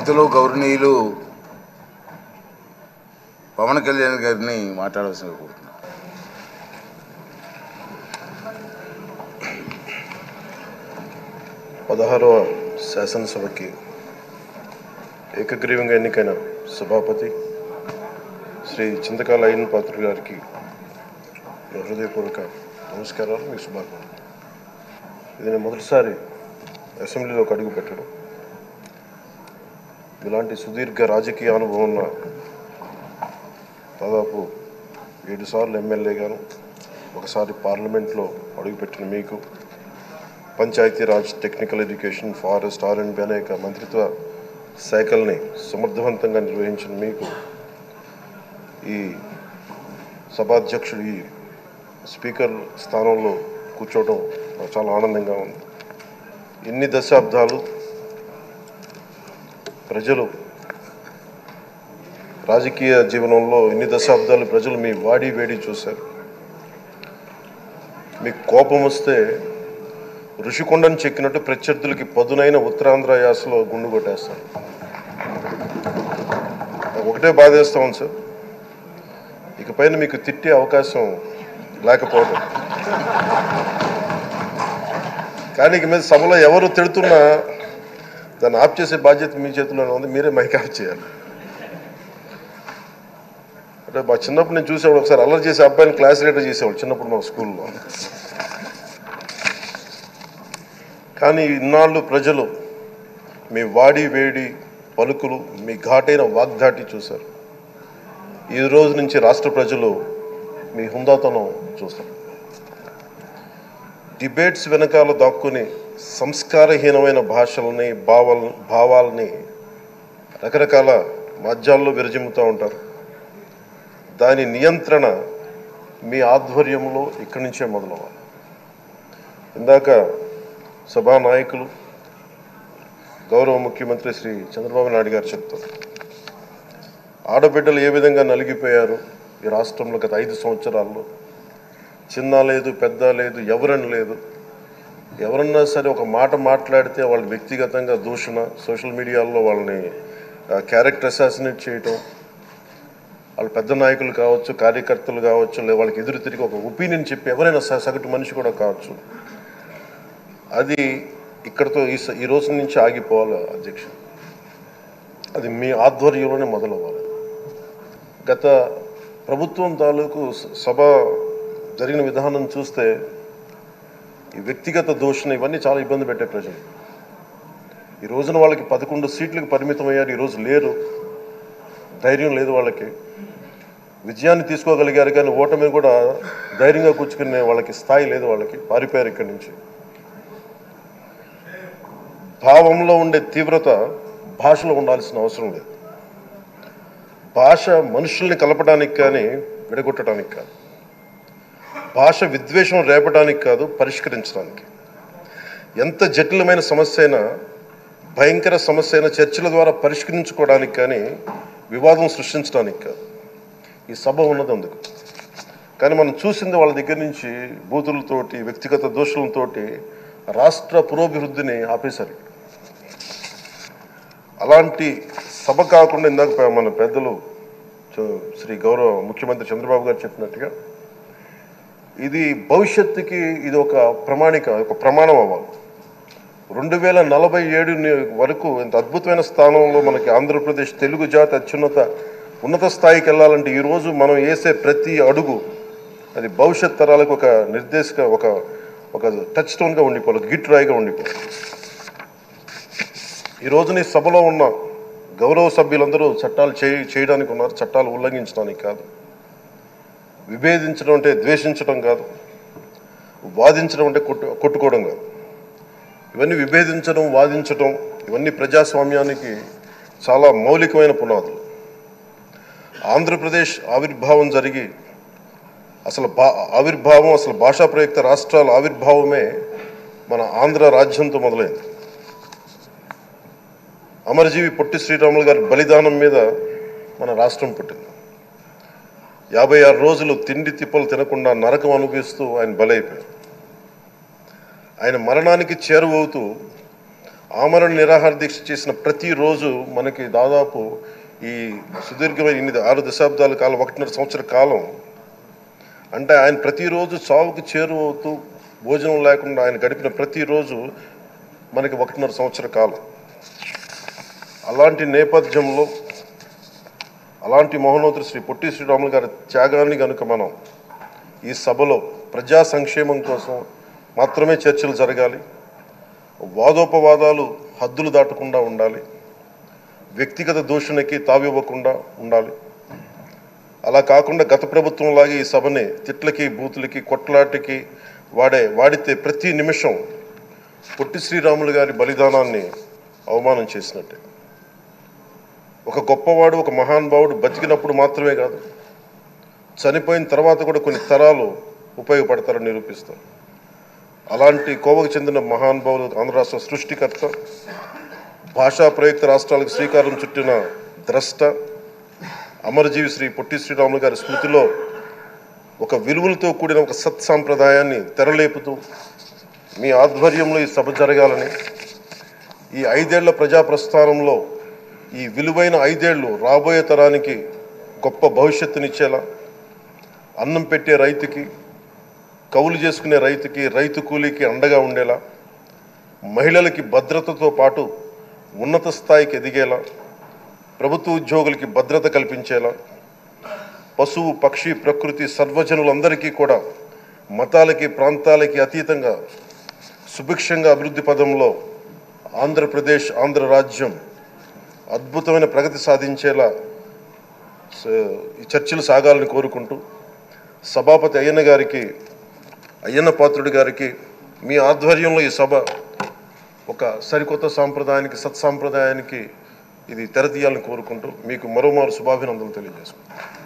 పెద్దలు గౌరవనీయులు పవన్ కళ్యాణ్ గారిని మాట్లాడాల్సిందిగా కోరుతున్నాను. పదహారవ శాసనసభకి ఏకగ్రీవంగా ఎన్నికైన సభాపతి శ్రీ చింతకాల అయ్యన్ పాత్రుడు గారికి హృదయపూర్వక నమస్కారాలు, మీ శుభాకాంక్షలు. ఇది నేను మొదటిసారి అసెంబ్లీలోకి అడుగు పెట్టడం. ఇలాంటి సుదీర్ఘ రాజకీయ అనుభవం ఉన్న దాదాపు 7 సార్లు ఎమ్మెల్యేగాను, ఒకసారి పార్లమెంట్లో అడుగుపెట్టిన మీకు, Panchayati Raj, technical education, forest, R&B అనేక మంత్రిత్వ శాఖల్ని సమర్థవంతంగా నిర్వహించిన మీకు ఈ సభాధ్యక్షుడు, ఈ స్పీకర్ స్థానంలో కూర్చోవడం నాకు చాలా ఆనందంగా ఉంది. ఇన్ని దశాబ్దాలు ప్రజలు రాజకీయ జీవనంలో ఇన్ని దశాబ్దాలు ప్రజలు మీ వాడి వేడి చూశారు. మీకు కోపం వస్తే ఋషికొండను చెక్కినట్టు ప్రత్యర్థులకి పదునైన ఉత్తరాంధ్ర యాసలో గుండు కొట్టేస్తారు. ఒకటే బాధేస్తాం సార్, ఇకపైన మీకు తిట్టే అవకాశం లేకపోవడం. కానీ ఇక మీద సభలో ఎవరు తిడుతున్నా దాన్ని ఆఫ్ చేసే బాధ్యత మీ చేతిలోనే ఉంది. మీరే మైక్ ఆఫ్ చేయాలి. అంటే మా చిన్నప్పుడు నేను చూసేవాడు, ఒకసారి అల్లరి చేసే అబ్బాయిని క్లాస్ లీడర్ చేసేవాడు చిన్నప్పుడు మా స్కూల్లో. కానీ ఇన్నాళ్ళు ప్రజలు మీ వాడి వేడి పలుకులు, మీ ఘాటైన వాగ్దాటి చూశారు. ఈ రోజు నుంచి రాష్ట్ర ప్రజలు మీ హుందాతనం చూస్తారు. డిబేట్స్ వెనకాల దాక్కుని సంస్కారహీనమైన భాషల్ని, భావాలని రకరకాల మాధ్యాల్లో విరజిమ్ముతూ ఉంటారు. దాని నియంత్రణ మీ ఆధ్వర్యంలో ఇక్కడి నుంచే మొదలవ్వాలి. ఇందాక సభానాయకులు గౌరవ ముఖ్యమంత్రి శ్రీ చంద్రబాబు నాయుడు గారు చెప్తారు, ఆడబిడ్డలు ఏ విధంగా నలిగిపోయారు ఈ రాష్ట్రంలో గత 5 సంవత్సరాల్లో. చిన్న లేదు, పెద్ద లేదు, ఎవరని లేదు. ఎవరన్నా సరే ఒక మాట మాట్లాడితే వాళ్ళు వ్యక్తిగతంగా దూషణ, సోషల్ మీడియాలో వాళ్ళని క్యారెక్టర్ అసాసినేట్ చేయటం, వాళ్ళు పెద్ద నాయకులు కావచ్చు, కార్యకర్తలు కావచ్చు, లేదా వాళ్ళకి ఎదురు తిరిగి ఒక ఒపీనియన్ చెప్పి ఎవరైనా సగటు మనిషి కూడా కావచ్చు, అది ఇక్కడతో ఈ రోజు నుంచి ఆగిపోవాలి అధ్యక్ష. అది మీ ఆధ్వర్యంలోనే మొదలవ్వాలి. గత ప్రభుత్వం తాలూకు సభ జరిగిన విధానం చూస్తే ఈ వ్యక్తిగత దూషణ ఇవన్నీ చాలా ఇబ్బంది పెట్టే ప్రజలు. ఈ రోజున వాళ్ళకి 11 సీట్లకు పరిమితం అయ్యారు, ఈరోజు లేరు, ధైర్యం లేదు వాళ్ళకి. విజయాన్ని తీసుకోగలిగారు కానీ ఓటమిని కూడా ధైర్యంగా కూర్చుకునే వాళ్ళకి స్థాయి లేదు, వాళ్ళకి పారిపోయారు ఇక్కడి నుంచి. భావంలో ఉండే తీవ్రత భాషలో ఉండాల్సిన అవసరం లేదు. భాష మనుషుల్ని కలపడానికి కానీ విడగొట్టడానికి కాదు. భాష విద్వేషం రేపడానికి కాదు, పరిష్కరించడానికి. ఎంత జటిలమైన సమస్య అయినా, భయంకర సమస్య అయినా చర్చల ద్వారా పరిష్కరించుకోవడానికి కానీ వివాదం సృష్టించడానికి కాదు. ఈ సభ ఉన్నది అందుకు. కానీ మనం చూసింది వాళ్ళ దగ్గర నుంచి బూతులతోటి, వ్యక్తిగత దోషులతోటి రాష్ట్ర పురోభివృద్ధిని ఆపేశారు. అలాంటి సభ కాకుండా ఇందాక మన పెద్దలు శ్రీ గౌరవ ముఖ్యమంత్రి చంద్రబాబు గారు చెప్పినట్టుగా ఇది భవిష్యత్తుకి ఇది ఒక ప్రమాణం అవ్వాలి. 2047 వరకు ఇంత అద్భుతమైన స్థానంలో మనకి ఆంధ్రప్రదేశ్ తెలుగు జాతి ఉన్నత స్థాయికి వెళ్ళాలంటే ఈరోజు మనం వేసే ప్రతి అడుగు అది భవిష్యత్ తరాలకు ఒక నిర్దేశక ఒక టచ్ స్టోన్గా ఉండిపోవాలి, గిట్ రాయిగా ఉండిపోవాలి. ఈ రోజున ఈ సభలో ఉన్న గౌరవ సభ్యులందరూ చట్టాలు చేయడానికి ఉన్నారు, చట్టాలు ఉల్లంఘించడానికి కాదు. విభేదించడం అంటే ద్వేషించడం కాదు, వాదించడం అంటే కొట్టుకోవడం కాదు. ఇవన్నీ విభేదించడం, వాదించడం ఇవన్నీ ప్రజాస్వామ్యానికి చాలా మౌలికమైన పునాదులు. ఆంధ్రప్రదేశ్ ఆవిర్భావం జరిగి అసలు భాషా ప్రయుక్త రాష్ట్రాల ఆవిర్భావమే మన ఆంధ్ర రాజ్యంతో మొదలైంది. అమరజీవి పొట్టి శ్రీరాములు గారి బలిదానం మీద మన రాష్ట్రం పుట్టింది. 56 రోజులు తిండి తిప్పలు తినకుండా నరకం అనుభవిస్తూ ఆయన బలైపోయారు. ఆయన మరణానికి చేరువవుతూ ఆమరణ నిరాహార దీక్ష చేసిన ప్రతిరోజు మనకి దాదాపు ఈ సుదీర్ఘమైన 6 దశాబ్దాల కాలం 1.5 సంవత్సర కాలం అంటే ఆయన ప్రతిరోజు చావుకి చేరువవుతూ భోజనం లేకుండా ఆయన గడిపిన ప్రతిరోజు మనకి 1.5 సంవత్సర కాలం. అలాంటి నేపథ్యంలో అలాంటి మహోన్నతుడు శ్రీ పొట్టి శ్రీరాములు గారి త్యాగాన్ని కనుక మనం ఈ సభలో ప్రజా సంక్షేమం కోసం మాత్రమే చర్చలు జరగాలి, వాదోపవాదాలు హద్దులు దాటకుండా ఉండాలి, వ్యక్తిగత దూషణకి తావివ్వకుండా ఉండాలి. అలా కాకుండా గత ప్రభుత్వంలాగే ఈ సభని తిట్లకి బూతులకి కొట్లాటికి వాడితే ప్రతి నిమిషం పొట్టి శ్రీరాములు గారి బలిదానాన్ని అవమానం చేసినట్టే. ఒక గొప్పవాడు ఒక మహానుభావుడు బతికినప్పుడు మాత్రమే కాదు, చనిపోయిన తర్వాత కూడా కొన్ని తరాలు ఉపయోగపడతారని నిరూపిస్తారు. అలాంటి కోవకు చెందిన మహానుభావులు ఆంధ్ర రాష్ట్ర సృష్టికర్త, భాషా ప్రయుక్త రాష్ట్రాలకు శ్రీకారం చుట్టిన ద్రష్ట, అమరజీవి శ్రీ పొట్టి శ్రీరాములు గారి స్మృతిలో ఒక విలువలతో కూడిన ఒక సత్సాంప్రదాయాన్ని తెరలేపుతూ మీ ఆధ్వర్యంలో ఈ సభ జరగాలని, ఈ 5 ఏళ్ల ప్రజాప్రస్థానంలో ఈ విలువైన 5 ఏళ్ళు రాబోయే తరానికి గొప్ప భవిష్యత్తునిచ్చేలా, అన్నం పెట్టే రైతుకి, కౌలు చేసుకునే రైతుకి, రైతు కూలీకి అండగా ఉండేలా, మహిళలకి భద్రతతో పాటు ఉన్నత స్థాయికి ఎదిగేలా, ప్రభుత్వ ఉద్యోగులకి భద్రత కల్పించేలా, పశువు పక్షి ప్రకృతి సర్వజనులందరికీ కూడా మతాలకి ప్రాంతాలకి అతీతంగా సుభిక్షంగా అభివృద్ధి పదంలో ఆంధ్రప్రదేశ్ ఆంధ్ర రాజ్యం అద్భుతమైన ప్రగతి సాధించేలా ఈ చర్చలు సాగాలని కోరుకుంటూ, సభాపతి అయ్యన్న పాత్రుడి గారికి మీ ఆధ్వర్యంలో ఈ సభ ఒక సరికొత్త సాంప్రదాయానికి సత్సాంప్రదాయానికి ఇది తెరతీయాలని కోరుకుంటూ మీకు మరోమారు శుభాభినందనలు తెలియజేసుకుంటాను.